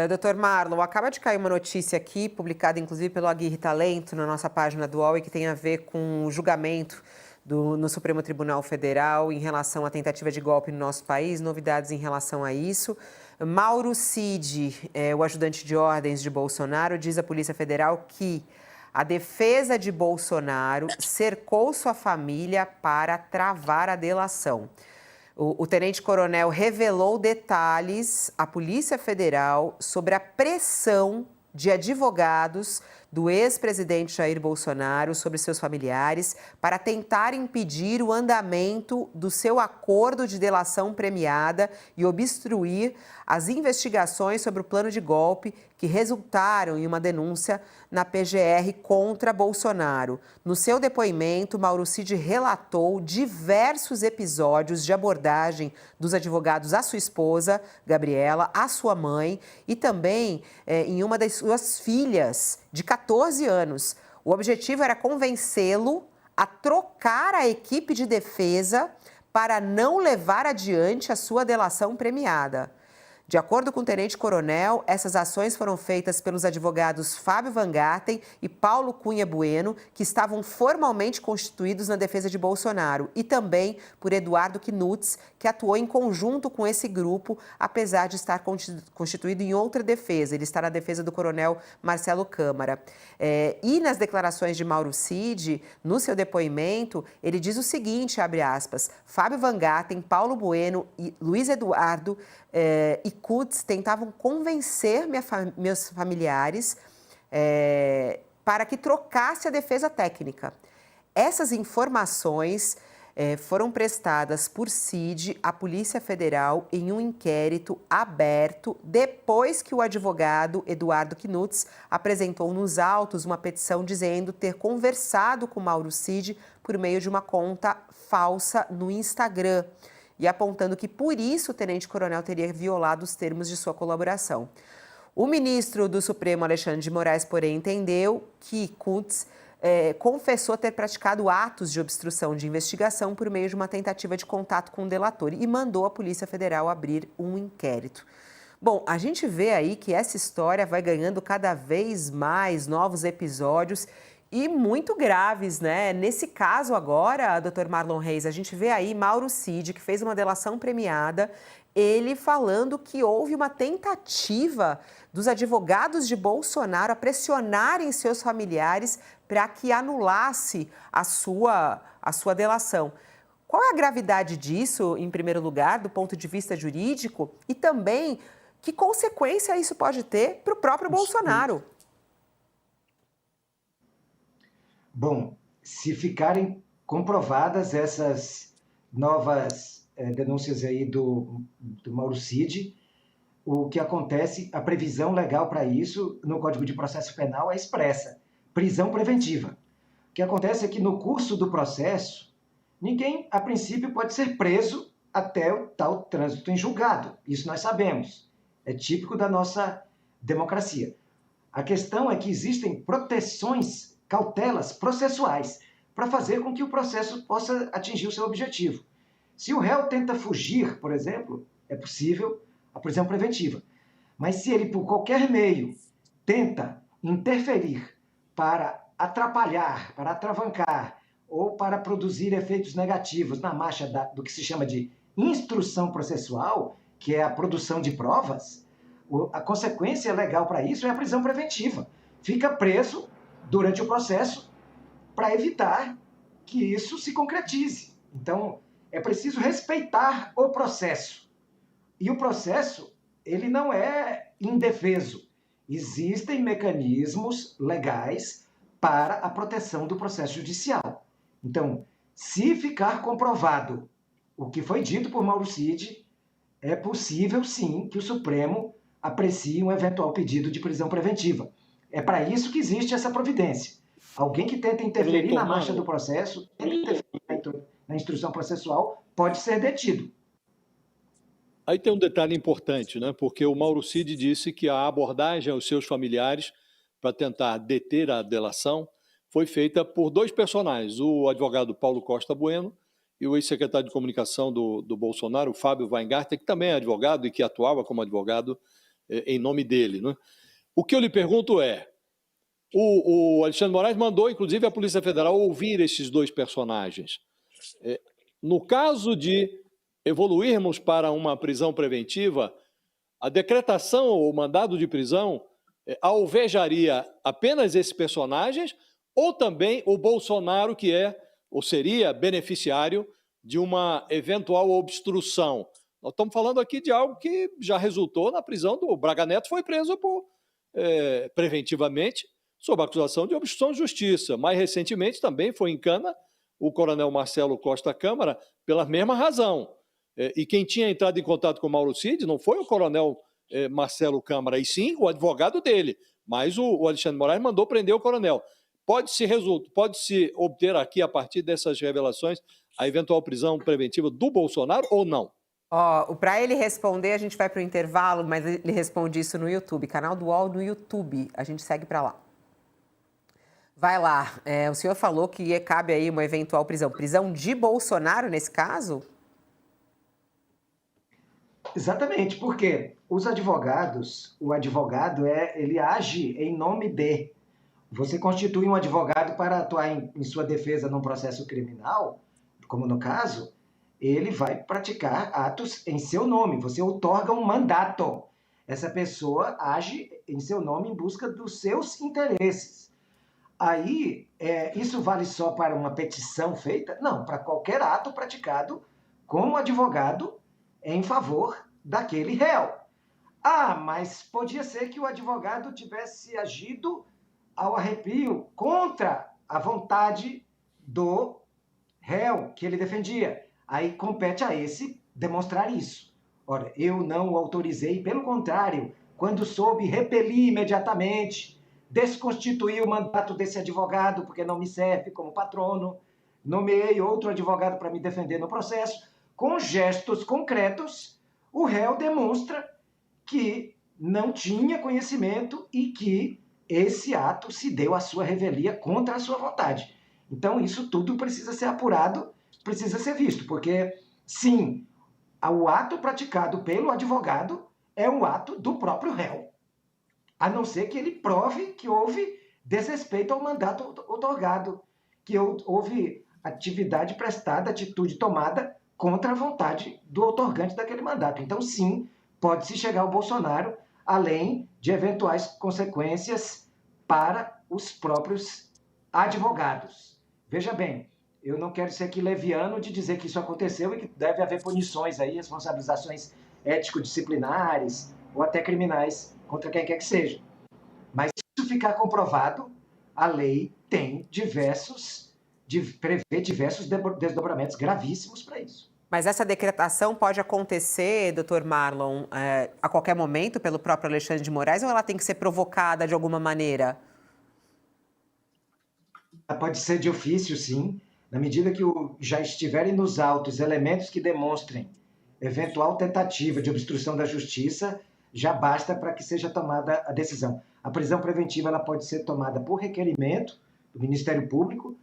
Doutor Marlon, acaba de cair uma notícia aqui, publicada inclusive pelo Aguirre Talento, na nossa página do UOL, e que tem a ver com o julgamento no Supremo Tribunal Federal em relação à tentativa de golpe no nosso país, novidades em relação a isso. Mauro Cid, o ajudante de ordens de Bolsonaro, diz à Polícia Federal que a defesa de Bolsonaro cercou sua família para travar a delação. O tenente-coronel revelou detalhes à Polícia Federal sobre a pressão de advogados do ex-presidente Jair Bolsonaro sobre seus familiares para tentar impedir o andamento do seu acordo de delação premiada e obstruir as investigações sobre o plano de golpe que resultaram em uma denúncia na PGR contra Bolsonaro. No seu depoimento, Mauro Cid relatou diversos episódios de abordagem dos advogados à sua esposa, Gabriela, à sua mãe e também em uma das suas filhas, de 14 anos. O objetivo era convencê-lo a trocar a equipe de defesa para não levar adiante a sua delação premiada. De acordo com o tenente-coronel, essas ações foram feitas pelos advogados Fábio Van Garten e Paulo Cunha Bueno, que estavam formalmente constituídos na defesa de Bolsonaro, e também por Eduardo Knutz, que atuou em conjunto com esse grupo, apesar de estar constituído em outra defesa. Ele está na defesa do coronel Marcelo Câmara. E nas declarações de Mauro Cid, no seu depoimento, ele diz o seguinte, abre aspas, Fábio Van Garten, Paulo Bueno e Luiz Eduardo e Knutz tentavam convencer meus familiares para que trocasse a defesa técnica. Essas informações foram prestadas por Cid à Polícia Federal em um inquérito aberto depois que o advogado Eduardo Knutz apresentou nos autos uma petição dizendo ter conversado com Mauro Cid por meio de uma conta falsa no Instagram e apontando que por isso o tenente-coronel teria violado os termos de sua colaboração. O ministro do Supremo, Alexandre de Moraes, porém, entendeu que Knutz confessou ter praticado atos de obstrução de investigação por meio de uma tentativa de contato com o delator e mandou a Polícia Federal abrir um inquérito. Bom, a gente vê aí que essa história vai ganhando cada vez mais novos episódios e muito graves, né? Nesse caso agora, Dr. Marlon Reis, a gente vê aí Mauro Cid, que fez uma delação premiada, ele falando que houve uma tentativa dos advogados de Bolsonaro a pressionarem seus familiares para que anulasse a sua delação. Qual é a gravidade disso, em primeiro lugar, do ponto de vista jurídico? E também, que consequência isso pode ter para o próprio Bolsonaro? Bom, se ficarem comprovadas essas novas denúncias aí do Mauro Cid, o que acontece, a previsão legal para isso no Código de Processo Penal é expressa, prisão preventiva. O que acontece é que no curso do processo, ninguém, a princípio, pode ser preso até o tal trânsito em julgado. Isso nós sabemos. É típico da nossa democracia. A questão é que existem proteções, cautelas processuais para fazer com que o processo possa atingir o seu objetivo. Se o réu tenta fugir, por exemplo, é possível a prisão preventiva. Mas se ele, por qualquer meio, tenta interferir para atrapalhar, para atravancar ou para produzir efeitos negativos na marcha do que se chama de instrução processual, que é a produção de provas, a consequência legal para isso é a prisão preventiva. Fica preso durante o processo para evitar que isso se concretize. Então, é preciso respeitar o processo. E o processo, ele não é indefeso. Existem mecanismos legais para a proteção do processo judicial. Então, se ficar comprovado o que foi dito por Mauro Cid, é possível, sim, que o Supremo aprecie um eventual pedido de prisão preventiva. É para isso que existe essa providência. Alguém que tenta interferir na marcha do processo, tenta interferir na instrução processual, pode ser detido. Aí tem um detalhe importante, né? Porque o Mauro Cid disse que a abordagem aos seus familiares para tentar deter a delação foi feita por dois personagens, o advogado Paulo Costa Bueno e o ex-secretário de comunicação do Bolsonaro, o Fábio Weingarten, que também é advogado e que atuava como advogado em nome dele, né? O que eu lhe pergunto é, o Alexandre de Moraes mandou, inclusive, a Polícia Federal ouvir esses dois personagens. No caso de evoluirmos para uma prisão preventiva, a decretação ou o mandado de prisão alvejaria apenas esses personagens ou também o Bolsonaro, que é ou seria beneficiário de uma eventual obstrução. Nós estamos falando aqui de algo que já resultou na prisão do Braga Neto, foi preso preventivamente sob acusação de obstrução de justiça. Mais recentemente também foi em cana o coronel Marcelo Costa Câmara pela mesma razão. E quem tinha entrado em contato com o Mauro Cid não foi o coronel Marcelo Câmara, e sim o advogado dele. Mas o Alexandre de Moraes mandou prender o coronel. Pode-se obter aqui, a partir dessas revelações, a eventual prisão preventiva do Bolsonaro ou não? Para ele responder, a gente vai para o intervalo, mas ele responde isso no YouTube, canal do UOL no YouTube. A gente segue para lá. Vai lá. O senhor falou que cabe aí uma eventual prisão. Prisão de Bolsonaro nesse caso? Exatamente, porque os advogados, o advogado ele age em nome de. Você constitui um advogado para atuar em sua defesa num processo criminal, como no caso, ele vai praticar atos em seu nome. Você outorga um mandato. Essa pessoa age em seu nome em busca dos seus interesses. Aí, isso vale só para uma petição feita? Não, para qualquer ato praticado como advogado em favor daquele réu. Mas podia ser que o advogado tivesse agido ao arrepio contra a vontade do réu que ele defendia. Aí compete a esse demonstrar isso. Ora, eu não o autorizei, pelo contrário, quando soube, repeli imediatamente, desconstituí o mandato desse advogado, porque não me serve como patrono, nomeei outro advogado para me defender no processo. Com gestos concretos, o réu demonstra que não tinha conhecimento e que esse ato se deu à sua revelia contra a sua vontade. Então, isso tudo precisa ser apurado, precisa ser visto, porque, sim, o ato praticado pelo advogado é um ato do próprio réu, a não ser que ele prove que houve desrespeito ao mandato outorgado, que houve atividade prestada, atitude tomada contra a vontade do outorgante daquele mandato. Então, sim, pode-se chegar ao Bolsonaro, além de eventuais consequências para os próprios advogados. Veja bem, eu não quero ser aqui leviano de dizer que isso aconteceu e que deve haver punições aí, responsabilizações ético-disciplinares ou até criminais contra quem quer que seja. Mas se isso ficar comprovado, a lei tem prevê diversos desdobramentos gravíssimos para isso. Mas essa decretação pode acontecer, doutor Marlon, a qualquer momento pelo próprio Alexandre de Moraes, ou ela tem que ser provocada de alguma maneira? Ela pode ser de ofício, sim, na medida que já estiverem nos autos elementos que demonstrem eventual tentativa de obstrução da justiça, já basta para que seja tomada a decisão. A prisão preventiva ela pode ser tomada por requerimento do Ministério Público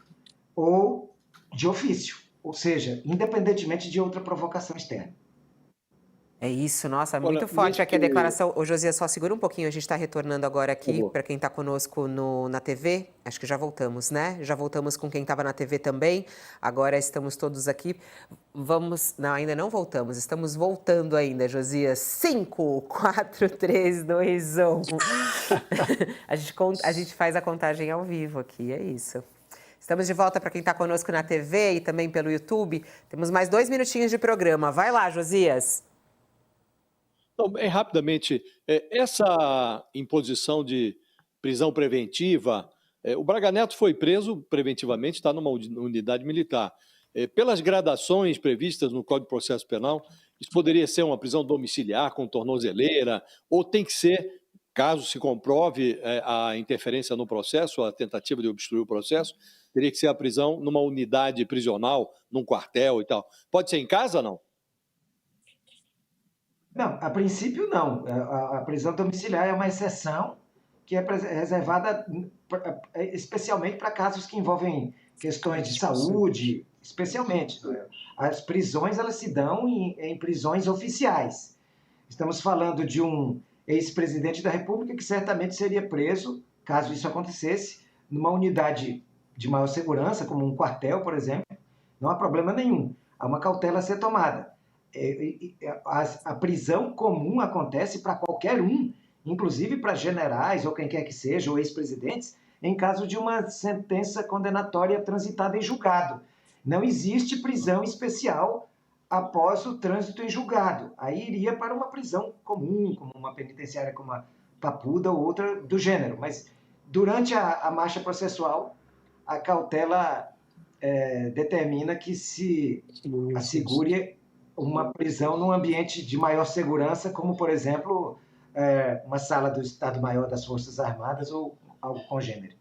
ou de ofício, ou seja, independentemente de outra provocação externa. É isso, nossa, muito forte aqui a declaração. Ô, Josias, só segura um pouquinho, a gente está retornando agora aqui para quem está conosco na TV. Acho que já voltamos, né? Já voltamos com quem estava na TV também. Agora estamos todos aqui. Vamos... Não, ainda não voltamos. Estamos voltando ainda, Josias. 5, 4, 3, 2, 1. A gente faz a contagem ao vivo aqui, é isso. Estamos de volta para quem está conosco na TV e também pelo YouTube. Temos mais 2 minutinhos de programa. Vai lá, Josias. Então, rapidamente, essa imposição de prisão preventiva, o Braga Neto foi preso preventivamente, está numa unidade militar. Pelas gradações previstas no Código de Processo Penal, isso poderia ser uma prisão domiciliar com tornozeleira, ou tem que ser, caso se comprove a interferência no processo, a tentativa de obstruir o processo, teria que ser a prisão numa unidade prisional, num quartel e tal. Pode ser em casa, não? Não, a princípio não. A prisão domiciliar é uma exceção que é reservada especialmente para casos que envolvem questões de saúde, especialmente. As prisões elas se dão em prisões oficiais. Estamos falando de um ex-presidente da República, que certamente seria preso, caso isso acontecesse, numa unidade de maior segurança, como um quartel, por exemplo. Não há problema nenhum. Há uma cautela a ser tomada. A prisão comum acontece para qualquer um, inclusive para generais ou quem quer que seja, ou ex-presidentes, em caso de uma sentença condenatória transitada em julgado. Não existe prisão especial após o trânsito em julgado. Aí iria para uma prisão comum, como uma penitenciária como a Papuda ou outra do gênero. Mas durante a marcha processual, a cautela determina que se assegure uma prisão num ambiente de maior segurança, como, por exemplo, uma sala do Estado-Maior das Forças Armadas ou algo congênero.